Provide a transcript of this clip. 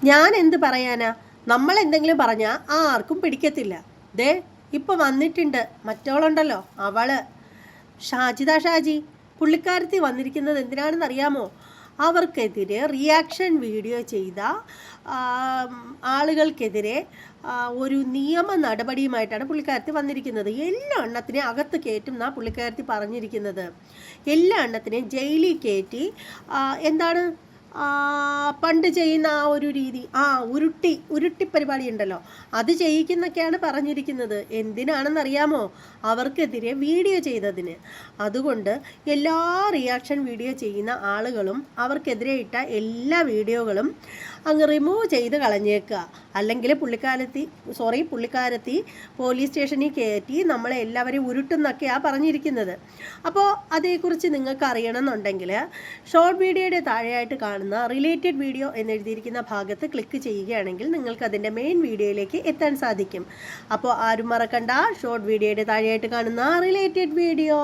ഞാൻ എന്ത് പറയാനാ? നമ്മൾ എന്തെങ്കിലും പറഞ്ഞാൽ ആർക്കും പിടിക്കത്തില്ല. ദേ ഇപ്പം വന്നിട്ടുണ്ട് മറ്റവളുണ്ടല്ലോ, അവള് ഷാജി. പുള്ളിക്കാരത്തി വന്നിരിക്കുന്നത് എന്തിനാണെന്ന് അറിയാമോ? അവർക്കെതിരെ റിയാക്ഷൻ വീഡിയോ ചെയ്ത ആളുകൾക്കെതിരെ ഒരു നിയമ നടപടിയുമായിട്ടാണ് പുള്ളിക്കാരത്തി വന്നിരിക്കുന്നത്. എല്ലാ എണ്ണത്തിനെയും അകത്ത് കയറ്റും എന്നാണ് പുള്ളിക്കാരത്തി പറഞ്ഞിരിക്കുന്നത്. എല്ലാ എണ്ണത്തിനെയും ജയിലിൽ കയറ്റി എന്താണ് പണ്ട് ചെയ്യുന്ന ആ ഒരു രീതി, ഉരുട്ടി പരിപാടി ഉണ്ടല്ലോ, അത് ചെയ്യിക്കുന്നൊക്കെയാണ് പറഞ്ഞിരിക്കുന്നത്. എന്തിനാണെന്നറിയാമോ? അവർക്കെതിരെ വീഡിയോ ചെയ്തതിന്. അതുകൊണ്ട് എല്ലാ റിയാക്ഷൻ വീഡിയോ ചെയ്യുന്ന ആളുകളും അവർക്കെതിരെ ഇട്ട എല്ലാ വീഡിയോകളും അങ്ങ് റിമൂവ് ചെയ്ത് കളഞ്ഞേക്കുക. അല്ലെങ്കിൽ പുള്ളിക്കാരത്തി പോലീസ് സ്റ്റേഷനിൽ കയറ്റി നമ്മളെ എല്ലാവരെയും ഉരുട്ടുന്നൊക്കെയാണ് പറഞ്ഞിരിക്കുന്നത്. അപ്പോൾ അതേക്കുറിച്ച് നിങ്ങൾക്ക് അറിയണമെന്നുണ്ടെങ്കിൽ ഷോർട്ട് വീഡിയോയുടെ താഴെയായിട്ട് കാണുന്ന റിലേറ്റഡ് വീഡിയോ എന്നെഴുതിയിരിക്കുന്ന ഭാഗത്ത് ക്ലിക്ക് ചെയ്യുകയാണെങ്കിൽ നിങ്ങൾക്ക് അതിൻ്റെ മെയിൻ വീഡിയോയിലേക്ക് എത്താൻ സാധിക്കും. അപ്പോൾ ആരും മറക്കണ്ട, ഷോർട്ട് വീഡിയോയുടെ താഴെയായിട്ട് കാണുന്ന റിലേറ്റഡ് വീഡിയോ.